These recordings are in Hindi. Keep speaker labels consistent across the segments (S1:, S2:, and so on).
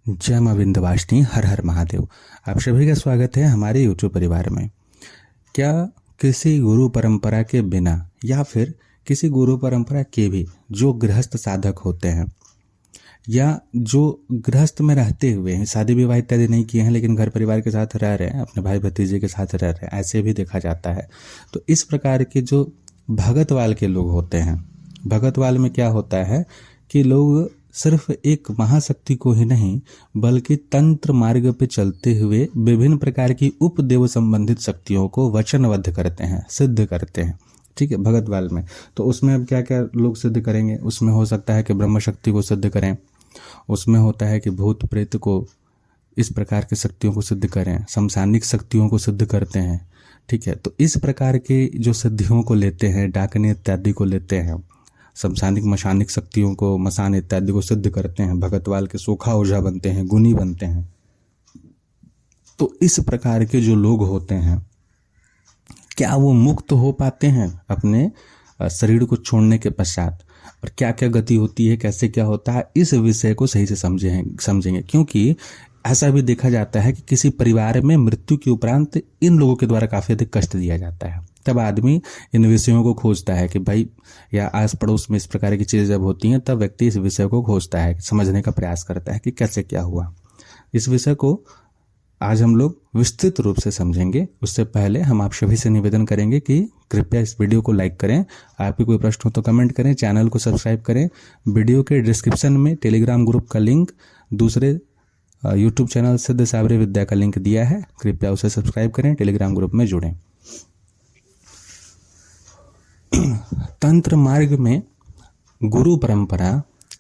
S1: जय मां विंध्यवासिनी, हर हर महादेव। आप सभी का स्वागत है हमारे यूट्यूब परिवार में। क्या किसी गुरु परंपरा के बिना या फिर किसी गुरु परंपरा के भी जो गृहस्थ साधक होते हैं या जो गृहस्थ में रहते हुए हैं, शादी विवाह इत्यादि नहीं किए हैं लेकिन घर परिवार के साथ रह रहे हैं, अपने भाई भतीजे के साथ रह रहे हैं, ऐसे भी देखा जाता है। तो इस प्रकार के जो भगतवाल के लोग होते हैं, भगतवाल में क्या होता है कि लोग सिर्फ एक महाशक्ति को ही नहीं बल्कि तंत्र मार्ग पे चलते हुए विभिन्न प्रकार की उपदेव संबंधित शक्तियों को वचनबद्ध करते हैं, सिद्ध करते हैं। ठीक है, भगतवाल में तो उसमें अब क्या क्या लोग सिद्ध करेंगे, उसमें हो सकता है कि ब्रह्म शक्ति को सिद्ध करें, उसमें होता है कि भूत प्रेत को, इस प्रकार की शक्तियों को सिद्ध करें, समसानिक शक्तियों को सिद्ध करते हैं। ठीक है, तो इस प्रकार के जो सिद्धियों को लेते हैं, डाकने इत्यादि को लेते हैं, समसानिक मशानिक शक्तियों को, मसान इत्यादि को सिद्ध करते हैं, भगतवाल के सोखा ओझा बनते हैं, गुनी बनते हैं। तो इस प्रकार के जो लोग होते हैं, क्या वो मुक्त हो पाते हैं अपने शरीर को छोड़ने के पश्चात, और क्या क्या गति होती है, कैसे क्या होता है, इस विषय को सही से समझेंगे। क्योंकि ऐसा भी देखा जाता है कि किसी परिवार में मृत्यु के उपरांत इन लोगों के द्वारा काफी अधिक कष्ट दिया जाता है। तब आदमी इन विषयों को खोजता है कि भाई, या आस पड़ोस में इस प्रकार की चीजें जब होती हैं तब व्यक्ति इस विषय को खोजता है, समझने का प्रयास करता है कि कैसे क्या हुआ। इस विषय को आज हम लोग विस्तृत रूप से समझेंगे। उससे पहले हम आप सभी से निवेदन करेंगे कि कृपया इस वीडियो को लाइक करें, आपके कोई प्रश्न हो तो कमेंट करें, चैनल को सब्सक्राइब करें। वीडियो के डिस्क्रिप्शन में टेलीग्राम ग्रुप का लिंक, दूसरे यूट्यूब चैनल सिद्ध साबरे विद्या का लिंक दिया है, कृपया उसे सब्सक्राइब करें, टेलीग्राम ग्रुप में जुड़ें। तंत्र मार्ग में गुरु परंपरा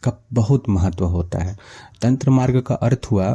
S1: का बहुत महत्व होता है। तंत्र मार्ग का अर्थ हुआ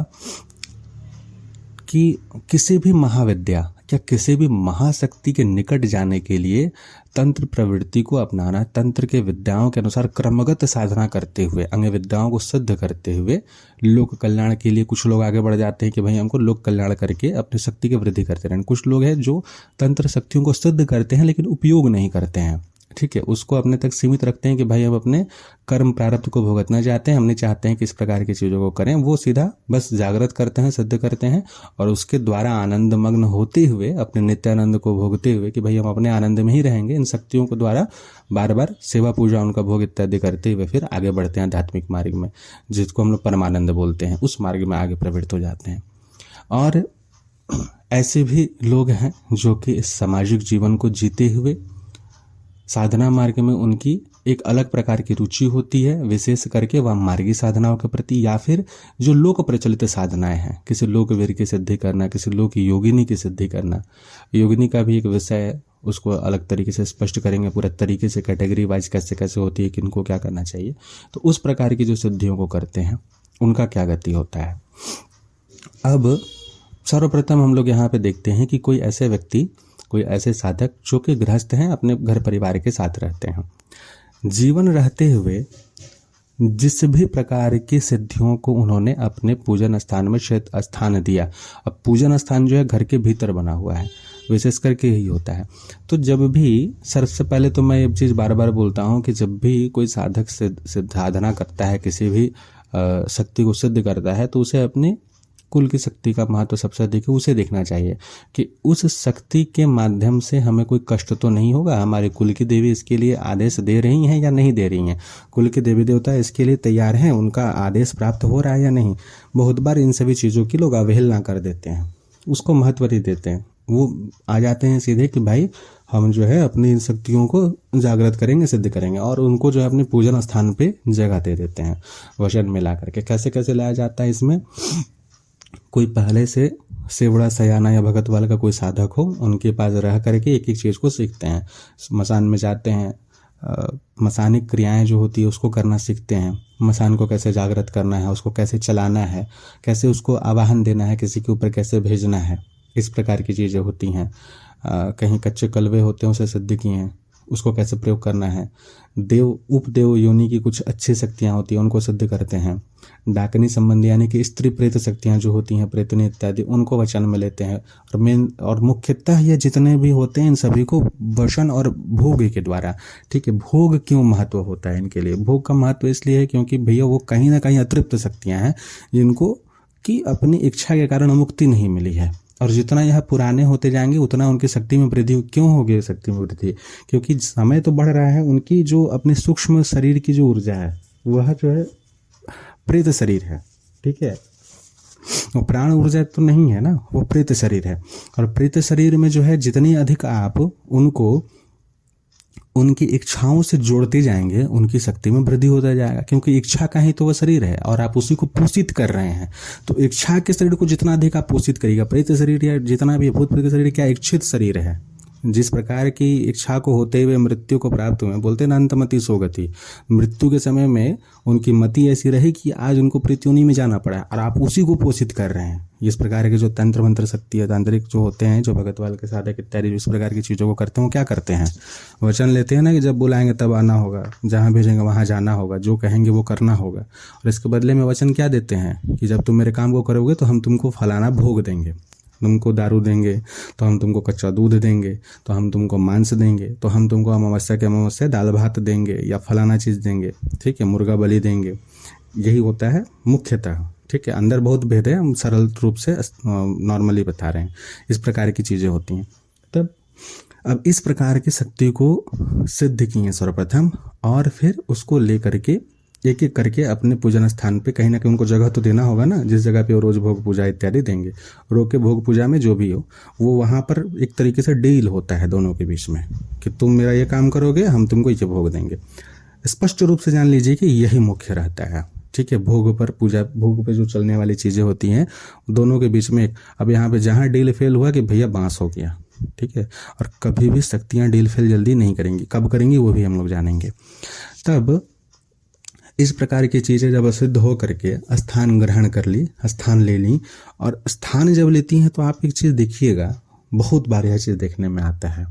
S1: कि किसी भी महाविद्या या किसी भी महाशक्ति के निकट जाने के लिए तंत्र प्रवृत्ति को अपनाना, तंत्र के विद्याओं के अनुसार क्रमगत साधना करते हुए, अंग विद्याओं को सिद्ध करते हुए लोक कल्याण के लिए कुछ लोग आगे बढ़ जाते हैं कि भाई हमको लोक कल्याण करके अपनी शक्ति की वृद्धि करते रहें। कुछ लोग हैं जो तंत्र शक्तियों को सिद्ध करते हैं लेकिन उपयोग नहीं करते हैं। ठीक है, उसको अपने तक सीमित रखते हैं कि भाई हम अपने कर्म प्रारब्ध को भुगतना चाहते हैं, हम नहीं चाहते हैं कि इस प्रकार की चीज़ों को करें। वो सीधा बस जागृत करते हैं, सिद्ध करते हैं और उसके द्वारा आनंद मग्न होते हुए, अपने नित्यानंद को भोगते हुए कि भाई हम अपने आनंद में ही रहेंगे, इन शक्तियों को द्वारा बार बार सेवा पूजा उनका भोग इत्यादि करते हुए फिर आगे बढ़ते हैं आध्यात्मिक मार्ग में, जिसको हम लोग परमानंद बोलते हैं। उस मार्ग में आगे प्रवृत्त हो जाते हैं। और ऐसे भी लोग हैं जो कि इस सामाजिक जीवन को जीते हुए साधना मार्ग में उनकी एक अलग प्रकार की रुचि होती है, विशेष करके वह मार्गी साधनाओं के प्रति, या फिर जो लोक प्रचलित साधनाएं हैं, किसी लोक वीर की सिद्धि करना, किसी लोक योगिनी की सिद्धि करना। योगिनी का भी एक विषय है, उसको अलग तरीके से स्पष्ट करेंगे, पूरा तरीके से कैटेगरी वाइज कैसे कैसे होती है, किनको क्या करना चाहिए। तो उस प्रकार की जो सिद्धियों को करते हैं उनका क्या गति होता है। अब सर्वप्रथम हम लोग यहाँ पे देखते हैं कि कोई ऐसे व्यक्ति, कोई ऐसे साधक जो कि गृहस्थ हैं, अपने घर परिवार के साथ रहते हैं, जीवन रहते हुए जिस भी प्रकार की सिद्धियों को उन्होंने अपने पूजन स्थान में स्थान दिया। अब पूजन स्थान जो है घर के भीतर बना हुआ है, विशेष करके यही होता है। तो जब भी, सबसे पहले तो मैं ये चीज़ बार बार बोलता हूँ कि जब भी कोई साधक साधना करता है, किसी भी शक्ति को सिद्ध करता है, तो उसे अपने कुल की शक्ति का महत्व सबसे अधिक है, उसे देखना चाहिए कि उस शक्ति के माध्यम से हमें कोई कष्ट तो नहीं होगा। हमारे कुल की देवी इसके लिए आदेश दे रही हैं या नहीं दे रही हैं, कुल के देवी देवता इसके लिए तैयार हैं, उनका आदेश प्राप्त हो रहा है या नहीं। बहुत बार इन सभी चीज़ों की लोग अवहेलना कर देते हैं, उसको महत्व नहीं देते हैं। वो आ जाते हैं सीधे कि भाई हम जो है अपनी इन शक्तियों को जागृत करेंगे, सिद्ध करेंगे, और उनको जो है अपने पूजन स्थान पे जगह दे देते हैं वचन में ला करके। कैसे कैसे लाया जाता है इसमें, कोई पहले से सेवड़ा सयाना या भगतवाल का कोई साधक हो, उनके पास रह करके एक एक चीज़ को सीखते हैं। मसान में जाते हैं, मसानिक क्रियाएं जो होती है उसको करना सीखते हैं। मसान को कैसे जागृत करना है, उसको कैसे चलाना है, कैसे उसको आवाहन देना है, किसी के ऊपर कैसे भेजना है, इस प्रकार की चीज़ें होती हैं। कहीं कच्चे कलवे होते हैं, उसे सिद्ध किए हैं, उसको कैसे प्रयोग करना है। देव उपदेव योनि की कुछ अच्छी शक्तियाँ होती हैं, उनको सिद्ध करते हैं। डाकनी संबंधी यानी कि स्त्री प्रेत शक्तियाँ जो होती हैं, प्रेतनी इत्यादि, उनको वचन में लेते हैं। और मेन और मुख्यतः ये जितने भी होते हैं इन सभी को वचन और भोग के द्वारा। ठीक है, भोग क्यों महत्व होता है इनके लिए? भोग का महत्व इसलिए है क्योंकि भैया वो कहीं ना कहीं अतृप्त शक्तियाँ हैं जिनको कि अपनी इच्छा के कारण मुक्ति नहीं मिली है। और जितना यह पुराने होते जाएंगे उतना उनकी शक्ति में वृद्धि। क्यों होगी शक्ति में वृद्धि? क्योंकि समय तो बढ़ रहा है, उनकी जो अपने सूक्ष्म शरीर की जो ऊर्जा है वह जो है प्रेत शरीर है, ठीक है। वो प्राण ऊर्जा तो नहीं है ना, वो प्रेत शरीर है। और प्रेत शरीर में जो है जितनी अधिक आप उनको उनकी इच्छाओं से जोड़ते जाएंगे उनकी शक्ति में वृद्धि होता जाएगा। क्योंकि इच्छा का ही तो वह शरीर है और आप उसी को पोषित कर रहे हैं। तो इच्छा के शरीर को जितना अधिक आप पोषित करिएगा, प्रेत शरीर या जितना भी भूत प्रेत शरीर क्या इच्छित शरीर है। जिस प्रकार की इच्छा को होते हुए मृत्यु को प्राप्त हुए, बोलते हैं ना अंतमति सोगति, मृत्यु के समय में उनकी मति ऐसी रही कि आज उनको पृथ्वी में जाना पड़ा और आप उसी को पोषित कर रहे हैं। इस प्रकार के जो तंत्र मंत्र शक्ति है, तांत्रिक जो होते हैं, जो भगतवाल के साधक इत्यादि इस प्रकार की चीज़ों को करते हैं, वो क्या करते हैं? वचन लेते हैं ना कि जब बुलाएंगे तब आना होगा, जहाँ भेजेंगे वहाँ जाना होगा, जो कहेंगे वो करना होगा। और इसके बदले में वचन क्या देते हैं कि जब तुम मेरे काम को करोगे तो हम तुमको फलाना भोग देंगे, तुमको दारू देंगे तो हम तुमको कच्चा दूध देंगे, तो हम तुमको मांस देंगे, तो हम तुमको अमावस्या के अमावस्या दाल भात देंगे या फलाना चीज़ देंगे, ठीक है, मुर्गा बलि देंगे। यही होता है मुख्यतः, ठीक है। अंदर बहुत भेद है, हम सरल रूप से नॉर्मली बता रहे हैं। इस प्रकार की चीज़ें होती हैं। तब अब इस प्रकार की शक्ति को सिद्ध किए सर्वप्रथम, और फिर उसको लेकर के एक एक करके अपने पूजन स्थान पे कहीं ना कहीं उनको जगह तो देना होगा ना, जिस जगह पे वो रोज भोग पूजा इत्यादि देंगे। रोज के भोग पूजा में जो भी हो वो वहाँ पर एक तरीके से डील होता है दोनों के बीच में कि तुम मेरा ये काम करोगे, हम तुमको ये भोग देंगे। स्पष्ट रूप से जान लीजिए कि यही मुख्य रहता है, ठीक है। भोग पर पूजा, भोग पे जो चलने वाली चीज़ें होती हैं दोनों के बीच में। अब यहाँ पे जहाँ डील फेल हुआ कि भैया बांस हो गया, ठीक है। और कभी भी शक्तियाँ डील फेल जल्दी नहीं करेंगी, कब करेंगी वो भी हम लोग जानेंगे। तब इस प्रकार की चीज़ें जब सिद्ध हो करके स्थान ग्रहण कर ली, स्थान ले ली, और स्थान जब लेती हैं तो आप एक चीज़ देखिएगा, बहुत बार यह चीज़ देखने में आता है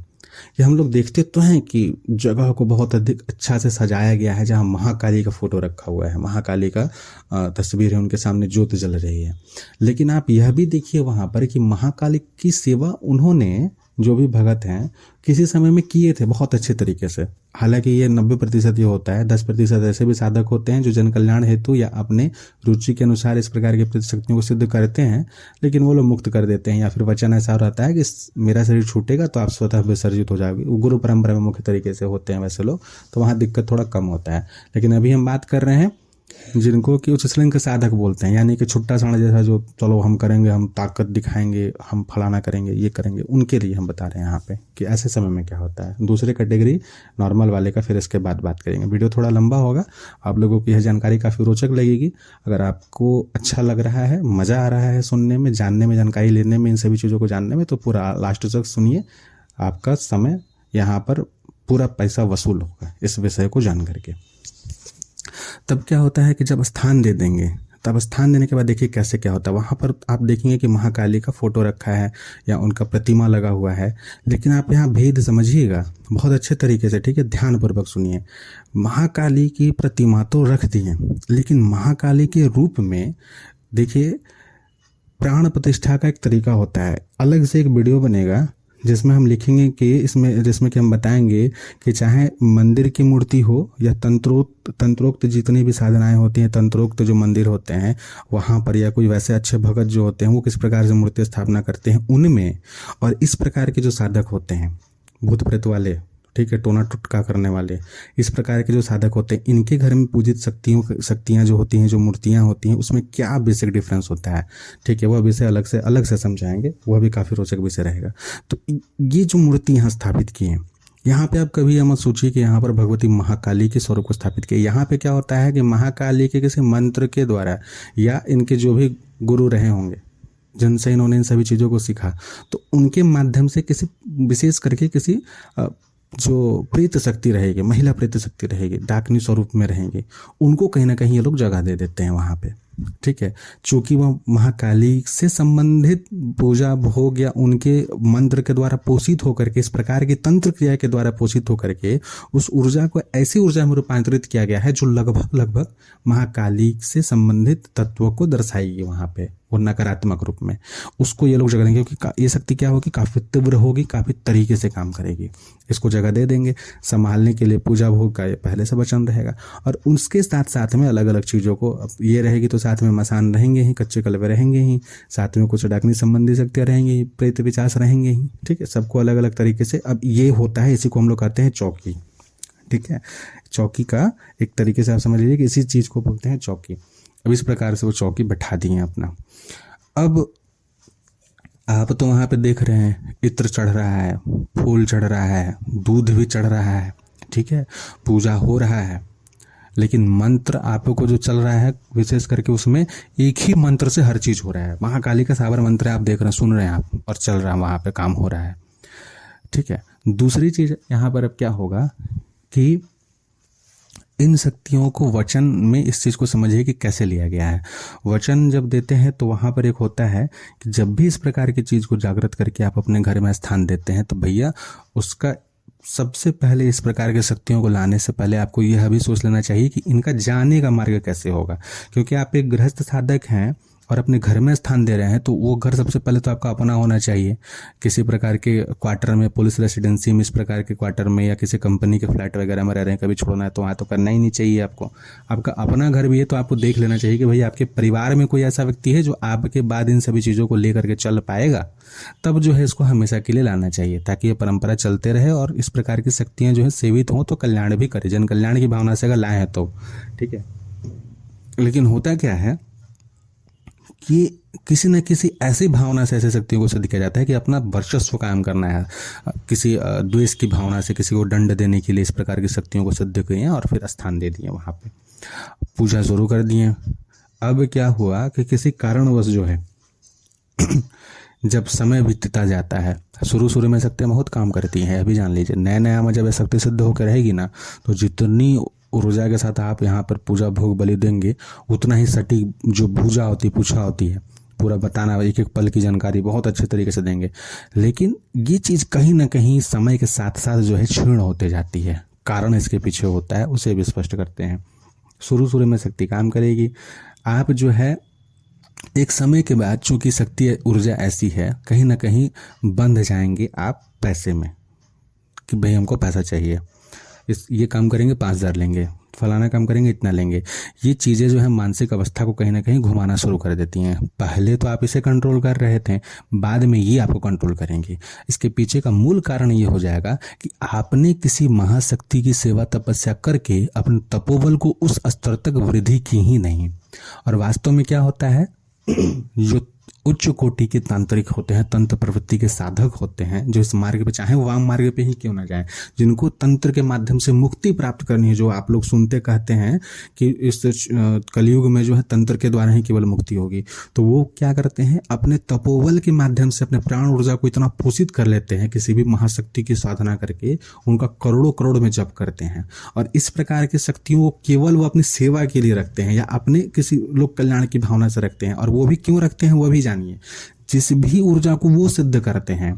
S1: कि हम लोग देखते तो हैं कि जगह को बहुत अधिक अच्छा से सजाया गया है, जहाँ महाकाली का फोटो रखा हुआ है, महाकाली का तस्वीर है, उनके सामने ज्योत जल रही है। लेकिन आप यह भी देखिए वहाँ पर कि महाकाली की सेवा उन्होंने, जो भी भगत हैं, किसी समय में किए थे बहुत अच्छे तरीके से। हालांकि ये 90% ये होता है, 10% ऐसे भी साधक होते हैं जो जन कल्याण हेतु या अपने रुचि के अनुसार इस प्रकार की शक्तियों को सिद्ध करते हैं, लेकिन वो लोग मुक्त कर देते हैं, या फिर वचन ऐसा रहता है कि मेरा शरीर छूटेगा तो आप स्वतः विसर्जित हो जाओगे। गुरु परंपरा में मुख्य तरीके से होते हैं वैसे लोग, तो वहाँ दिक्कत थोड़ा कम होता है। लेकिन अभी हम बात कर रहे हैं जिनको कि उच्च श्रेणी के साधक बोलते हैं, यानी कि छुट्टा साणा जैसा, जो चलो हम करेंगे, हम ताकत दिखाएंगे, हम फलाना करेंगे, ये करेंगे, उनके लिए हम बता रहे हैं यहाँ पे कि ऐसे समय में क्या होता है। दूसरे कैटेगरी नॉर्मल वाले का फिर इसके बाद बात करेंगे। वीडियो थोड़ा लंबा होगा, आप लोगों की यह जानकारी काफ़ी रोचक लगेगी। अगर आपको अच्छा लग रहा है, मज़ा आ रहा है सुनने में, जानने में, जानकारी लेने में, इन सभी चीज़ों को जानने में, तो पूरा लास्ट तक सुनिए। आपका समय यहाँ पर पूरा पैसा वसूल होगा इस विषय को जान करके। तब क्या होता है कि जब स्थान दे देंगे, तब स्थान देने के बाद देखिए कैसे क्या होता है। वहाँ पर आप देखेंगे कि महाकाली का फोटो रखा है या उनका प्रतिमा लगा हुआ है, लेकिन आप यहाँ भेद समझिएगा बहुत अच्छे तरीके से, ठीक है, ध्यानपूर्वक सुनिए। महाकाली की प्रतिमा तो रख दी है, लेकिन महाकाली के रूप में देखिए प्राण प्रतिष्ठा का एक तरीका होता है। अलग से एक वीडियो बनेगा जिसमें हम लिखेंगे कि जिसमें कि हम बताएंगे कि चाहे मंदिर की मूर्ति हो या तंत्रोक्त जितनी भी साधनाएं होती हैं, तंत्रोक्त जो मंदिर होते हैं वहाँ पर, या कोई वैसे अच्छे भगत जो होते हैं वो किस प्रकार से मूर्ति स्थापना करते हैं उनमें, और इस प्रकार के जो साधक होते हैं भूत प्रेत वाले, ठीक है, टोना टुटका करने वाले, इस प्रकार के जो साधक होते हैं, इनके घर में पूजित शक्तियाँ जो होती हैं, जो मूर्तियाँ होती हैं, उसमें क्या बेसिक डिफरेंस होता है, ठीक है, वह विषय अलग से समझाएंगे, वह भी काफ़ी रोचक विषय रहेगा। तो ये जो मूर्ति यहाँ स्थापित की है, यहाँ पे आप कभी मत सोचिए कि यहाँ पर भगवती महाकाली के स्वरूप को स्थापित किया। यहाँ पे क्या होता है कि महाकाली के किसी मंत्र के द्वारा या इनके जो भी गुरु रहे होंगे जिनसे इन्होंने इन सभी चीज़ों को सीखा, तो उनके माध्यम से किसी विशेष करके किसी जो प्रेत शक्ति रहेगी, महिला प्रेत शक्ति रहेगी, डाकनी स्वरूप में रहेंगी, उनको कहीं ना कहीं ये लोग जगह दे देते हैं वहाँ पे, ठीक है। चूँकि वह महाकाली से संबंधित पूजा भोग या उनके मंत्र के द्वारा पोषित होकर के, इस प्रकार की तंत्र क्रिया के द्वारा पोषित होकर के उस ऊर्जा को ऐसी ऊर्जा में रूपांतरित किया गया है जो लगभग महाकाली से संबंधित तत्वों को दर्शाएगी वहाँ पे, और नकारात्मक रूप में उसको ये लोग जगह देंगे, क्योंकि ये शक्ति क्या होगी, काफ़ी तीव्र होगी, काफ़ी तरीके से काम करेगी। इसको जगह दे देंगे। संभालने के लिए पूजा भोग का पहले से वचन रहेगा, और उसके साथ साथ में अलग अलग चीज़ों को ये रहेगी तो साथ में मसान रहेंगे ही, कच्चे कलवे रहेंगे ही, साथ में कुछ डाकनी संबंधी शक्तियाँ रहेंगी ही, प्रेत पिशाच रहेंगे ही। ठीक है, सबको अलग अलग तरीके से। अब ये होता है, इसी को हम लोग कहते हैं चौकी। ठीक है, चौकी का एक तरीके से आप समझ लीजिए कि इसी चीज़ को बोलते हैं चौकी। अब इस प्रकार से वो चौकी बैठा दिए अपना। अब आप तो वहाँ पे देख रहे हैं इत्र चढ़ रहा है, फूल चढ़ रहा है, दूध भी चढ़ रहा है। ठीक है, पूजा हो रहा है, लेकिन मंत्र आपको जो चल रहा है विशेष करके उसमें एक ही मंत्र से हर चीज़ हो रहा है। महाकाली का साबर मंत्र आप देख रहे हैं, सुन रहे हैं आप, और चल रहा है, वहाँ पे काम हो रहा है। ठीक है, दूसरी चीज़ यहाँ पर अब क्या होगा कि इन शक्तियों को वचन में इस चीज़ को समझिए कि कैसे लिया गया है। वचन जब देते हैं तो वहाँ पर एक होता है कि जब भी इस प्रकार की चीज़ को जागृत करके आप अपने घर में स्थान देते हैं तो भैया उसका सबसे पहले इस प्रकार की शक्तियों को लाने से पहले आपको यह भी सोच लेना चाहिए कि इनका जाने का मार्ग कैसे होगा। क्योंकि आप एक गृहस्थ साधक हैं और अपने घर में स्थान दे रहे हैं तो वो घर सबसे पहले तो आपका अपना होना चाहिए। किसी प्रकार के क्वार्टर में, पुलिस रेसिडेंसी में, इस प्रकार के क्वार्टर में या किसी कंपनी के फ्लैट वगैरह में रह रहे हैं, कभी छोड़ना है तो वहाँ तो करना ही नहीं चाहिए आपको। आपका अपना घर भी है तो आपको देख लेना चाहिए कि भाई आपके परिवार में कोई ऐसा व्यक्ति है जो आपके बाद इन सभी चीज़ों को लेकर के चल पाएगा, तब जो है इसको हमेशा के लिए लाना चाहिए ताकि ये परंपरा चलते रहे और इस प्रकार की शक्तियाँ जो है सेवित हों तो कल्याण भी करे, जन कल्याण की भावना से अगर लाए हैं तो। ठीक है, लेकिन होता क्या है कि किसी न किसी ऐसी भावना से ऐसी शक्तियों को सिद्ध किया जाता है कि अपना वर्चस्व कायम करना है। किसी द्वेष की भावना से किसी को दंड देने के लिए इस प्रकार की शक्तियों को सिद्ध किए हैं और फिर स्थान दे दिए, वहाँ पे पूजा शुरू कर दिए। अब क्या हुआ कि किसी कारणवश जो है जब समय बीतता जाता है, शुरू में शक्तियाँ बहुत काम करती हैं, अभी जान लीजिए। नया नया में जब शक्ति सिद्ध होकर रहेगी ना तो जितनी ऊर्जा के साथ आप यहाँ पर पूजा भोग बलि देंगे उतना ही सटीक जो पूजा होती है पूरा बताना, एक एक पल की जानकारी बहुत अच्छे तरीके से देंगे। लेकिन ये चीज़ कहीं ना कहीं समय के साथ साथ जो है क्षीण होते जाती है। कारण इसके पीछे होता है, उसे भी स्पष्ट करते हैं। शुरू में शक्ति काम करेगी, आप जो है एक समय के बाद चूंकि शक्ति ऊर्जा ऐसी है कहीं ना कहीं बंध जाएंगे आप पैसे में कि भाई हमको पैसा चाहिए, ये काम करेंगे 5,000 लेंगे, फलाना काम करेंगे इतना लेंगे। ये चीज़ें जो है मानसिक अवस्था को कहीं ना कहीं घुमाना शुरू कर देती हैं। पहले तो आप इसे कंट्रोल कर रहे थे, बाद में ये आपको कंट्रोल करेंगी। इसके पीछे का मूल कारण ये हो जाएगा कि आपने किसी महाशक्ति की सेवा तपस्या करके अपने तपोबल को उस स्तर तक वृद्धि की ही नहीं। और वास्तव में क्या होता है, जो उच्च कोटि के तांत्रिक होते हैं, तंत्र प्रवृत्ति के साधक होते हैं, जो इस मार्ग पे चाहे वाम मार्ग पे ही क्यों ना जाए, जिनको तंत्र के माध्यम से मुक्ति प्राप्त करनी है, जो आप लोग सुनते कहते हैं कि इस कलयुग में जो है तंत्र के द्वारा ही केवल मुक्ति होगी, तो वो क्या करते हैं, अपने तपोबल के माध्यम से अपने प्राण ऊर्जा को इतना पोषित कर लेते हैं किसी भी महाशक्ति की साधना करके, उनका करोड़ों करोड़ में जप करते हैं। और इस प्रकार की शक्तियों को केवल वो अपनी सेवा के लिए रखते हैं या अपने किसी लोक कल्याण की भावना से रखते हैं। और वो भी क्यों रखते हैं वो भी जानिए। जिस भी ऊर्जा को वो सिद्ध करते हैं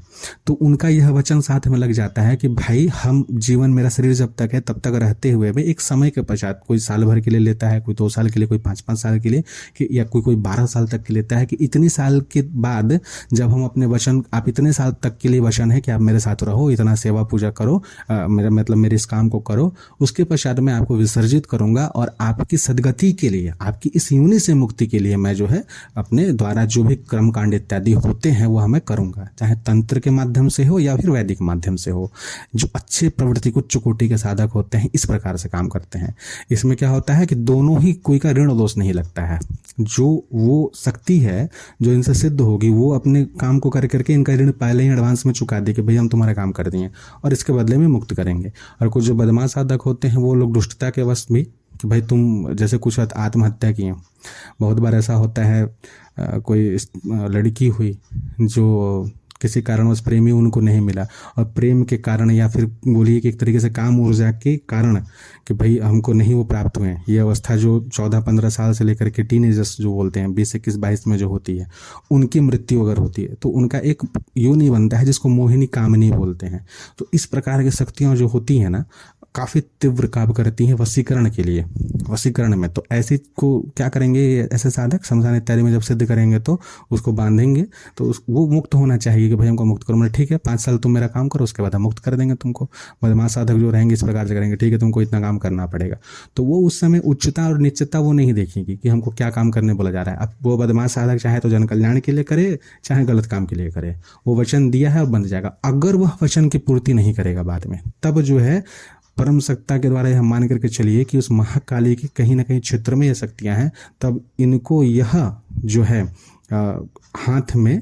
S1: तो उनका यह वचन साथ में लग जाता है कि भाई हम जीवन, मेरा शरीर जब तक है तब तक रहते हुए भी एक समय के पश्चात, कोई साल भर के लिए लेता है, कोई 2 साल के लिए, कोई 5-5 साल के लिए, कि या कोई 12 साल तक के लेता है, कि इतने साल के बाद जब हम अपने वचन, आप इतने साल तक के लिए वचन है कि आप मेरे साथ रहो, इतना सेवा पूजा करो, मेरा मतलब मेरे इस काम को करो, उसके पश्चात मैं आपको विसर्जित करूंगा और आपकी सदगति के लिए, आपकी इस योनि से मुक्ति के लिए मैं जो है अपने द्वारा जो भी कर्म कांड इत्यादि होते हैं वो हमें करूंगा, चाहे तंत्र के माध्यम से हो या फिर वैदिक माध्यम से हो। जो अच्छे प्रवृत्ति को उच्च कोटि के साधक होते हैं इस प्रकार से काम करते हैं। इसमें क्या होता है कि दोनों ही, कोई का ऋण दोष नहीं लगता है। जो वो शक्ति है जो इनसे सिद्ध होगी वो अपने काम को कर करके इनका ऋण पहले ही एडवांस में चुका दे कि भाई हम तुम्हारा काम कर दिए और इसके बदले में मुक्त करेंगे। और कुछ जो बदमाश साधक होते हैं वो लोग दुष्टता के वश भी कि भाई तुम, जैसे कुछ आत्महत्या किए, बहुत बार ऐसा होता है, कोई लड़की हुई जो किसी कारणवश प्रेमी उनको नहीं मिला और प्रेम के कारण या फिर बोलिए कि एक तरीके से काम ऊर्जा के कारण कि भाई हमको नहीं वो प्राप्त हुए, ये अवस्था जो 14-15 साल से लेकर के टीनेजर्स जो बोलते हैं 20, 21, 22 में जो होती है, उनकी मृत्यु अगर होती है तो उनका एक योनि बनता है जिसको मोहिनी कामिनी बोलते हैं। तो इस प्रकार की शक्तियाँ जो होती हैं ना, काफ़ी तीव्र काम करती हैं वशीकरण के लिए, वशीकरण में। तो ऐसे को क्या करेंगे, ऐसे साधक शमशान इत्यादि में जब सिद्ध करेंगे तो उसको बांधेंगे, तो वो मुक्त होना चाहिए कि भाई हमको मुक्त करो। मतलब ठीक है 5 साल तुम मेरा काम करो, उसके बाद हम मुक्त कर देंगे तुमको। बदमाश साधक जो रहेंगे इस प्रकार से करेंगे, ठीक है तुमको इतना काम करना पड़ेगा। तो वो उस समय उच्चता और निश्चितता वो नहीं देखेंगी कि हमको क्या काम करने बोला जा रहा है। अब वो बदमाश साधक चाहे तो जन कल्याण के लिए करे, चाहे गलत काम के लिए करे, वो वचन दिया है और बंध जाएगा। अगर वह वचन की पूर्ति नहीं करेगा बाद में, तब जो है परम सत्ता के द्वारा हम मान करके चलिए कि उस महाकाली की कहीं ना कहीं क्षेत्र में ये शक्तियां हैं, तब इनको यह जो है हाथ में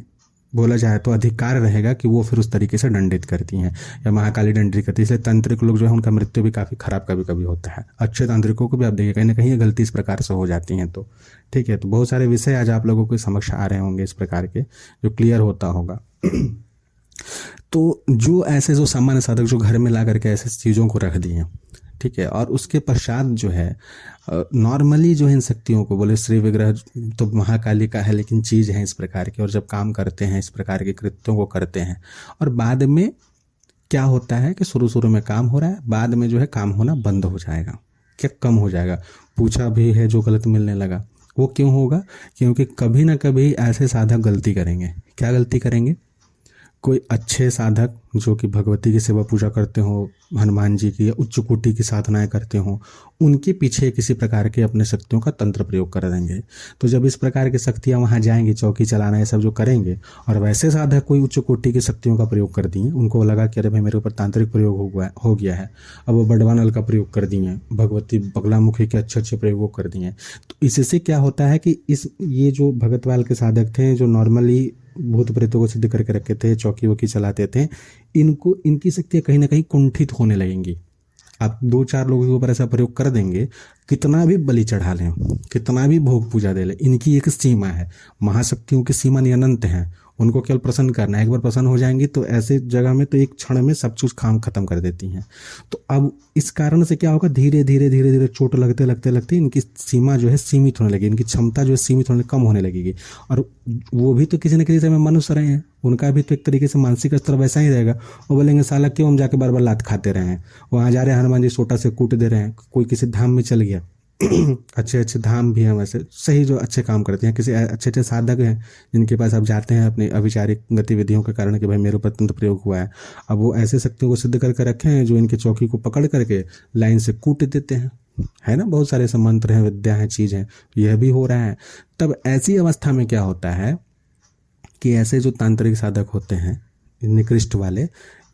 S1: बोला जाए तो अधिकार रहेगा कि वो फिर उस तरीके से दंडित करती हैं, या महाकाली दंडित करती है। इसलिए तांत्रिक लोग जो है उनका मृत्यु भी काफ़ी खराब कभी कभी होता है। अच्छे तांत्रिकों को भी आप देखिए कहीं ना कहीं ये गलती इस प्रकार से हो जाती हैं। तो ठीक है, तो बहुत सारे विषय आज आप लोगों के समक्ष आ रहे होंगे इस प्रकार के, जो क्लियर होता होगा। तो जो ऐसे जो सामान्य साधक जो घर में ला करके ऐसे चीज़ों को रख दिए, ठीक है, और उसके पश्चात जो है नॉर्मली जो है इन शक्तियों को बोले श्री विग्रह तो महाकाली का है, लेकिन चीज़ है इस प्रकार की, और जब काम करते हैं इस प्रकार के कृत्यों को करते हैं, और बाद में क्या होता है कि शुरू में काम हो रहा है, बाद में जो है काम होना बंद हो जाएगा, क्या कम हो जाएगा। पूछा भी है जो गलत मिलने लगा, वो क्यों होगा? क्योंकि कभी ना कभी ऐसे साधक गलती करेंगे। क्या गलती करेंगे? कोई अच्छे साधक जो कि भगवती की सेवा पूजा करते हो, हनुमान जी की या उच्च कोटि की साधनाएं करते हो, उनके पीछे किसी प्रकार के अपने शक्तियों का तंत्र प्रयोग कर देंगे। तो जब इस प्रकार की शक्तियां वहां जाएंगी, चौकी चलाना ये सब जो करेंगे, और वैसे साधक कोई उच्च कोटि की शक्तियों का प्रयोग कर दिए, उनको लगा कि अरे भाई मेरे ऊपर तांत्रिक प्रयोग हो गया है, अब वो बड़वानल का प्रयोग कर दिए, भगवती बगलामुखी के अच्छे प्रयोग कर दिए। तो इससे क्या होता है कि ये जो भगतवाल के साधक थे, जो नॉर्मली भूत प्रेतों को सिद्ध करके रखे थे, चौकी वोकी चलाते थे, इनकी शक्तियां कहीं ना कहीं कुंठित होने लगेंगी। आप 2-4 लोगों के ऊपर ऐसा प्रयोग कर देंगे, कितना भी बलि चढ़ा लें, कितना भी भोग पूजा दे लें, इनकी एक सीमा है। महाशक्तियों की सीमा अनंत है, उनको केवल प्रसन्न करना है। एक बार प्रसन्न हो जाएंगी तो ऐसे जगह में तो एक क्षण में सब कुछ काम खत्म कर देती हैं। तो अब इस कारण से क्या होगा, धीरे धीरे चोट लगते इनकी सीमा जो है सीमित होने लगेगी, इनकी क्षमता जो है सीमित होने कम होने लगेगी। और वो भी तो किसी न किसी समय मनुष्य रहे हैं, उनका भी तो एक तरीके से मानसिक स्तर वैसा ही रहेगा। वो बोलेंगे साला क्यों हम जाके बार बार लात खाते रहे हैं, वहाँ जा रहे हैं हनुमान जी सोटा से कूट दे रहे हैं, कोई किसी धाम में चल गया अच्छे धाम भी हैं वैसे सही, जो अच्छे काम करते हैं, किसी अच्छे साधक हैं जिनके पास आप जाते हैं अपनी अविचारिक गतिविधियों के कारण कि भाई मेरे ऊपर तंत्र प्रयोग हुआ है, अब वो ऐसे शक्तियों को सिद्ध करके रखे हैं जो इनके चौकी को पकड़ करके लाइन से कूट देते हैं, है ना। बहुत सारे ऐसे मंत्र हैं, विद्या हैं, चीज़ हैं, यह भी हो रहा है। तब ऐसी अवस्था में क्या होता है कि ऐसे जो तांत्रिक साधक होते हैं निकृष्ट वाले,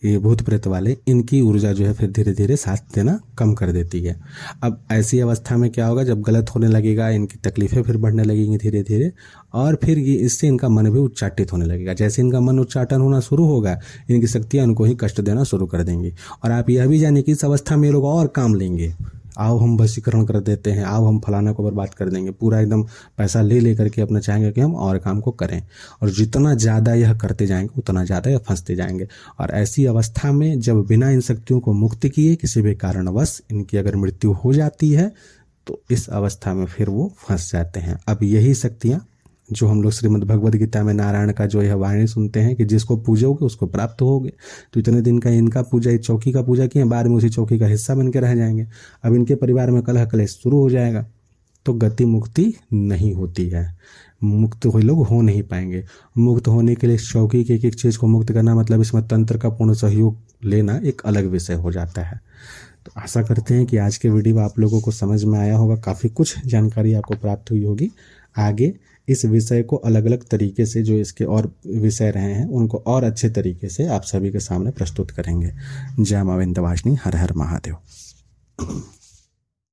S1: ये भूत प्रेत वाले, इनकी ऊर्जा जो है फिर धीरे धीरे साथ देना कम कर देती है। अब ऐसी अवस्था में क्या होगा, जब गलत होने लगेगा, इनकी तकलीफें फिर बढ़ने लगेंगी धीरे धीरे, और फिर ये इससे इनका मन भी उच्चाटित होने लगेगा। जैसे इनका मन उच्चाटन होना शुरू होगा, इनकी शक्तियाँ उनको ही कष्ट देना शुरू कर देंगी। और आप यह भी जानिए कि इस अवस्था में ये लोग और काम लेंगे, आओ हम वशीकरण कर देते हैं, आओ हम फलाना को बर्बाद कर देंगे, पूरा एकदम पैसा ले करके अपना चाहेंगे कि हम और काम को करें। और जितना ज़्यादा यह करते जाएंगे उतना ज़्यादा यह फंसते जाएंगे। और ऐसी अवस्था में जब बिना इन शक्तियों को मुक्त किए किसी भी कारणवश इनकी अगर मृत्यु हो जाती है, तो इस अवस्था में फिर वो फंस जाते हैं। अब यही शक्तियाँ जो हम लोग श्रीमद् भगवद गीता में नारायण का जो यह वाणी सुनते हैं कि जिसको पूजोगे उसको प्राप्त होगे, तो इतने दिन का इनका पूजा, चौकी का पूजा किए, बाद में उसी चौकी का हिस्सा बन के रह जाएंगे। अब इनके परिवार में कलह कलेश शुरू हो जाएगा, तो गति मुक्ति नहीं होती है, मुक्त कोई लोग हो नहीं पाएंगे। मुक्त होने के लिए चौकी की एक चीज़ को मुक्त करना, मतलब इसमें तंत्र का पूर्ण सहयोग लेना एक अलग विषय हो जाता है। तो आशा करते हैं कि आज के वीडियो आप लोगों को समझ में आया होगा, काफ़ी कुछ जानकारी आपको प्राप्त हुई होगी। आगे इस विषय को अलग अलग तरीके से, जो इसके और विषय रहे हैं, उनको और अच्छे तरीके से आप सभी के सामने प्रस्तुत करेंगे। जय मां विंध्यवासिनी, हर हर महादेव।